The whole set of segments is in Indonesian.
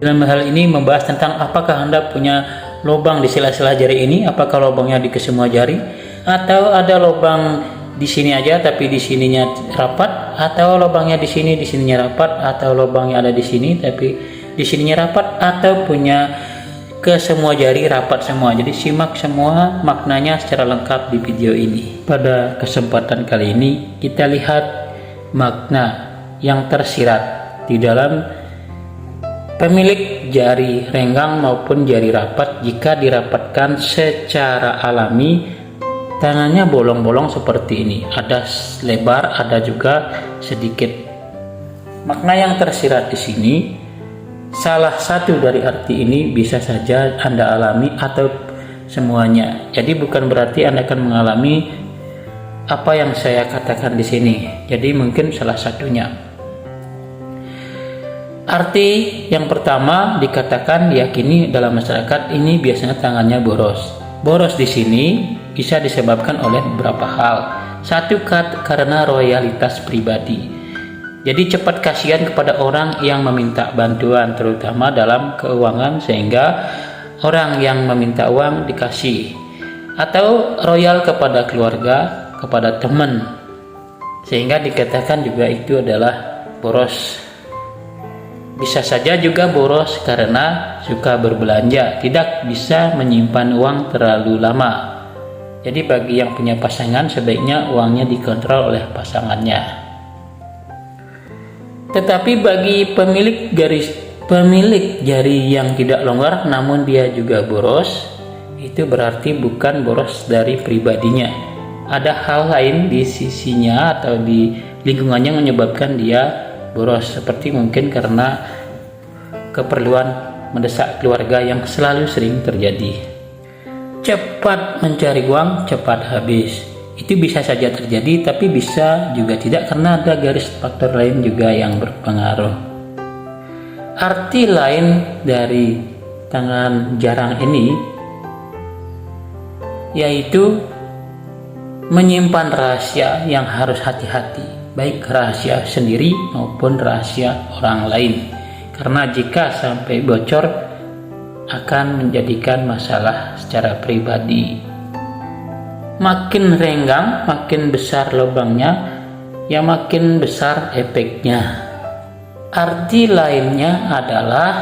Dalam hal ini membahas tentang apakah Anda punya lubang di sela-sela jari ini, apakah lubangnya di kesemua jari, atau ada lubang di sini aja tapi di sininya rapat, atau lubangnya di sininya rapat, atau lubangnya ada di sini tapi di sininya rapat, atau punya ke semua jari rapat semua. Jadi simak semua maknanya secara lengkap di video ini. Pada kesempatan kali ini kita lihat makna yang tersirat di dalam pemilik jari renggang maupun jari rapat. Jika dirapatkan secara alami, tangannya bolong-bolong seperti ini, ada lebar, ada juga sedikit. Makna yang tersirat di sini, salah satu dari arti ini bisa saja Anda alami atau semuanya. Jadi bukan berarti Anda akan mengalami apa yang saya katakan di sini. Jadi mungkin salah satunya. Arti yang pertama dikatakan diyakini dalam masyarakat ini biasanya tangannya boros. Boros di sini bisa disebabkan oleh beberapa hal. Satu, karena royalitas pribadi. Jadi cepat kasihan kepada orang yang meminta bantuan, terutama dalam keuangan, sehingga orang yang meminta uang dikasih. Atau royal kepada keluarga, kepada teman, sehingga dikatakan juga itu adalah boros. Bisa saja juga boros karena suka berbelanja, tidak bisa menyimpan uang terlalu lama. Jadi bagi yang punya pasangan, sebaiknya uangnya dikontrol oleh pasangannya. Tetapi bagi pemilik jari yang tidak longgar namun dia juga boros, itu berarti bukan boros dari pribadinya. Ada hal lain di sisinya atau di lingkungannya menyebabkan dia boros, seperti mungkin karena keperluan mendesak keluarga yang selalu sering terjadi. Cepat mencari uang, cepat habis. Itu bisa saja terjadi, tapi bisa juga tidak karena ada garis faktor lain juga yang berpengaruh. Arti lain dari tangan jarang ini yaitu menyimpan rahasia yang harus hati-hati, baik rahasia sendiri maupun rahasia orang lain. Karena jika sampai bocor akan menjadikan masalah secara pribadi. Makin renggang, makin besar lubangnya, ya makin besar efeknya. Arti lainnya adalah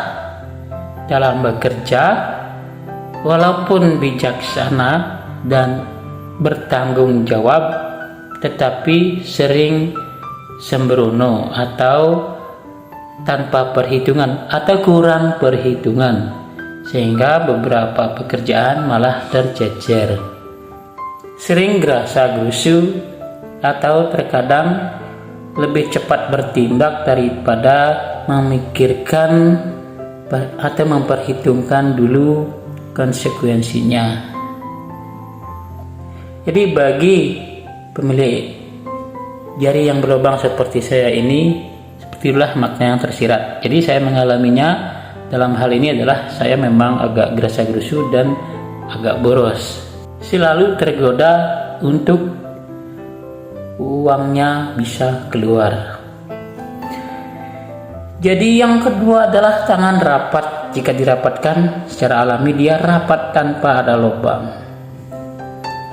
dalam bekerja, walaupun bijaksana dan bertanggung jawab, tetapi sering sembrono atau tanpa perhitungan atau kurang perhitungan, sehingga beberapa pekerjaan malah tercecer. Sering gerasa-gerusu atau terkadang lebih cepat bertindak daripada memikirkan atau memperhitungkan dulu konsekuensinya. Jadi bagi pemilik jari yang berlubang seperti saya ini, itulah makna yang tersirat. Jadi saya mengalaminya dalam hal ini adalah saya memang agak gerasa-gerusu dan agak boros. Selalu tergoda untuk uangnya bisa keluar. Jadi yang kedua adalah tangan rapat. Jika dirapatkan secara alami, dia rapat tanpa ada lubang.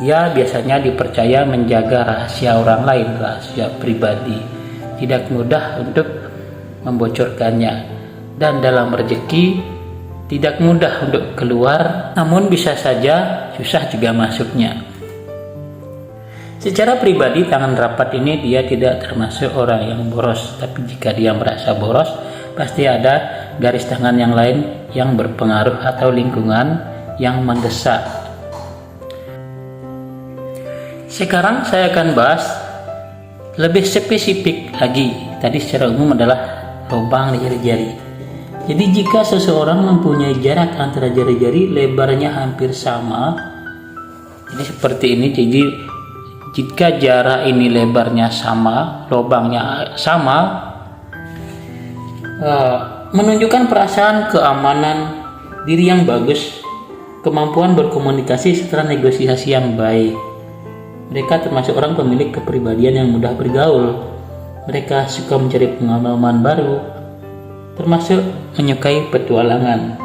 Dia biasanya dipercaya menjaga rahasia orang lain, rahasia pribadi. Tidak mudah untuk membocorkannya, dan dalam rezeki tidak mudah untuk keluar, namun bisa saja susah juga masuknya. Secara pribadi tangan rapat ini dia tidak termasuk orang yang boros, tapi jika dia merasa boros, pasti ada garis tangan yang lain yang berpengaruh atau lingkungan yang mendesak. Sekarang saya akan bahas lebih spesifik lagi. Tadi secara umum adalah lubang di jari-jari. Jadi jika seseorang mempunyai jarak antara jari-jari lebarnya hampir sama, jadi seperti ini. Jadi jika jarak ini lebarnya sama, lubangnya sama, menunjukkan perasaan keamanan diri yang bagus, kemampuan berkomunikasi serta negosiasi yang baik. Mereka termasuk orang pemilik kepribadian yang mudah bergaul. Mereka suka mencari pengalaman baru, termasuk menyukai petualangan,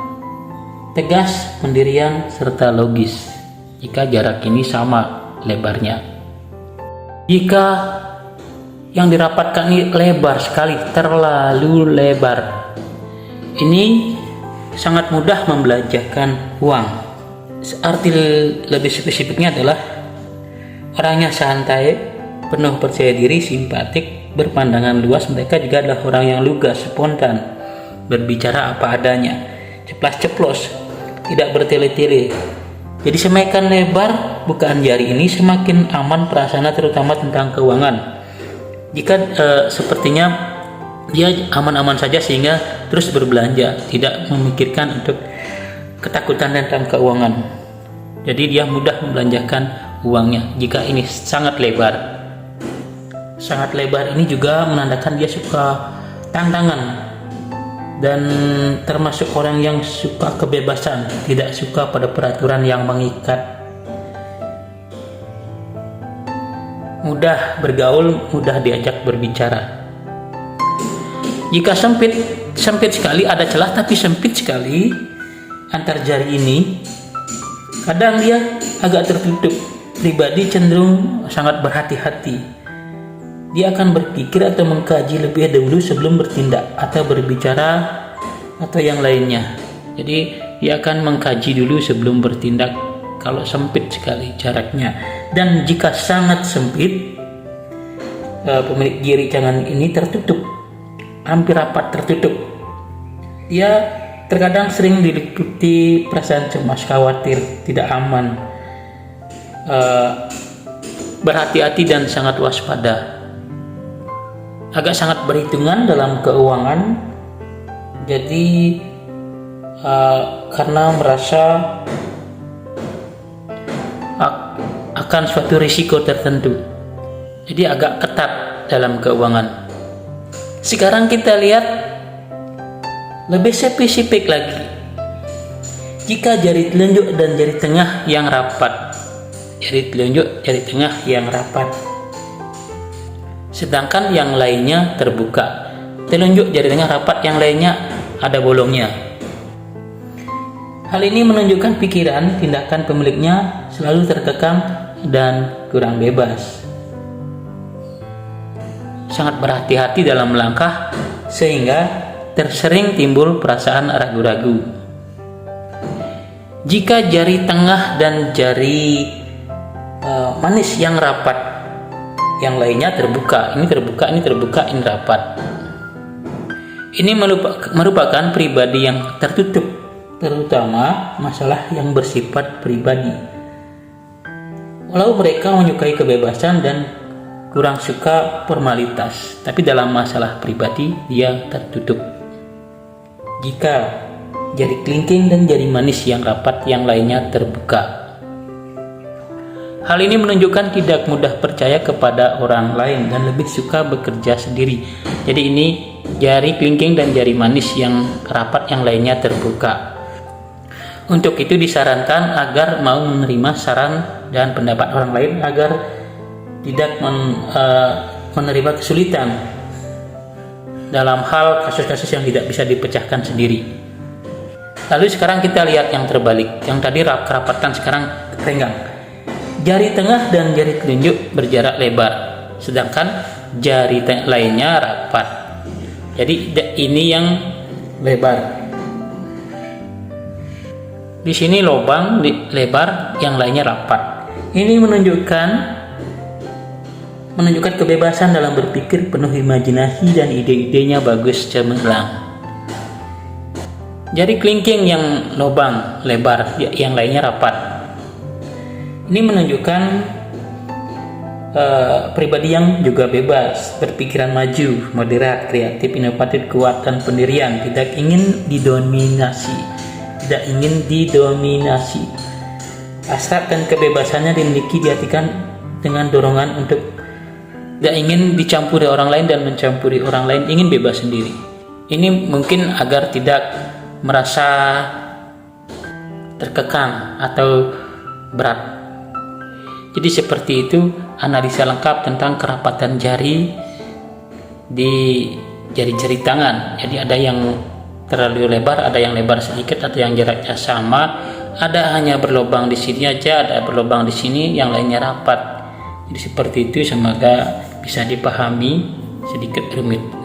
tegas, pendirian, serta logis jika jarak ini sama lebarnya. Jika yang dirapatkan ini lebar sekali, terlalu lebar, ini sangat mudah membelanjakan uang. Arti lebih spesifiknya adalah orangnya santai, penuh percaya diri, simpatik, berpandangan luas. Mereka juga adalah orang yang lugas, spontan, berbicara apa adanya, ceplas-ceplos, tidak bertele-tele. Jadi semakin lebar bukaan jari ini, semakin aman prasangka, terutama tentang keuangan. Jika sepertinya dia aman-aman saja sehingga terus berbelanja, tidak memikirkan untuk ketakutan tentang keuangan. Jadi dia mudah membelanjakan uangnya jika ini sangat lebar. Sangat lebar ini juga menandakan dia suka tantangan dan termasuk orang yang suka kebebasan, tidak suka pada peraturan yang mengikat. Mudah bergaul, mudah diajak berbicara. Jika sempit sekali, ada celah tapi sempit sekali antar jari ini, kadang dia agak tertutup. Pribadi cenderung sangat berhati-hati. Dia akan berpikir atau mengkaji lebih dahulu sebelum bertindak atau berbicara atau yang lainnya. Jadi dia akan mengkaji dulu sebelum bertindak kalau sempit sekali jaraknya. Dan jika sangat sempit, pemilik jari tangan ini tertutup, hampir rapat tertutup. Dia terkadang sering diliputi perasaan cemas, khawatir, tidak aman, berhati-hati dan sangat waspada. Agak sangat berhitungan dalam keuangan. Jadi karena merasa akan suatu risiko tertentu, jadi agak ketat dalam keuangan. Sekarang kita lihat lebih spesifik lagi. Jika jari telunjuk dan jari tengah yang rapat, jari telunjuk, jari tengah yang rapat, sedangkan yang lainnya terbuka. Telunjuk jari tengah rapat, yang lainnya ada bolongnya. Hal ini menunjukkan pikiran, tindakan pemiliknya selalu terkekang dan kurang bebas. Sangat berhati-hati dalam melangkah sehingga tersering timbul perasaan ragu-ragu. Jika jari tengah dan jari manis yang rapat, yang lainnya terbuka, ini terbuka, ini terbuka, ini rapat. Ini merupakan pribadi yang tertutup, terutama masalah yang bersifat pribadi. Walau mereka menyukai kebebasan dan kurang suka formalitas, tapi dalam masalah pribadi dia tertutup. Jika jari kelingking dan jari manis yang rapat, yang lainnya terbuka. Hal ini menunjukkan tidak mudah percaya kepada orang lain dan lebih suka bekerja sendiri. Jadi ini jari kelingking dan jari manis yang rapat, yang lainnya terbuka. Untuk itu disarankan agar mau menerima saran dan pendapat orang lain, agar tidak menerima kesulitan dalam hal kasus-kasus yang tidak bisa dipecahkan sendiri. Lalu sekarang kita lihat yang terbalik. Yang tadi kerapatan, sekarang renggang. Jari tengah dan jari telunjuk berjarak lebar, sedangkan jari lainnya rapat. Jadi ini yang lebar. Di sini lubang lebar, yang lainnya rapat. Ini menunjukkan kebebasan dalam berpikir, penuh imajinasi dan ide-idenya bagus cemerlang. Jari kelingking yang lubang lebar, yang lainnya rapat. Ini menunjukkan pribadi yang juga bebas, berpikiran maju, moderat, kreatif, inovatif, kuat, dan pendirian, tidak ingin didominasi. Hasrat dan kebebasannya dimiliki, diartikan dengan dorongan untuk tidak ingin dicampuri orang lain dan mencampuri orang lain, ingin bebas sendiri. Ini mungkin agar tidak merasa terkekang atau berat. Jadi seperti itu analisa lengkap tentang kerapatan jari di jari-jari tangan. Jadi ada yang terlalu lebar, ada yang lebar sedikit, ada yang jaraknya sama, ada hanya berlubang di sini aja, ada berlubang di sini, yang lainnya rapat. Jadi seperti itu, semoga bisa dipahami, sedikit rumit.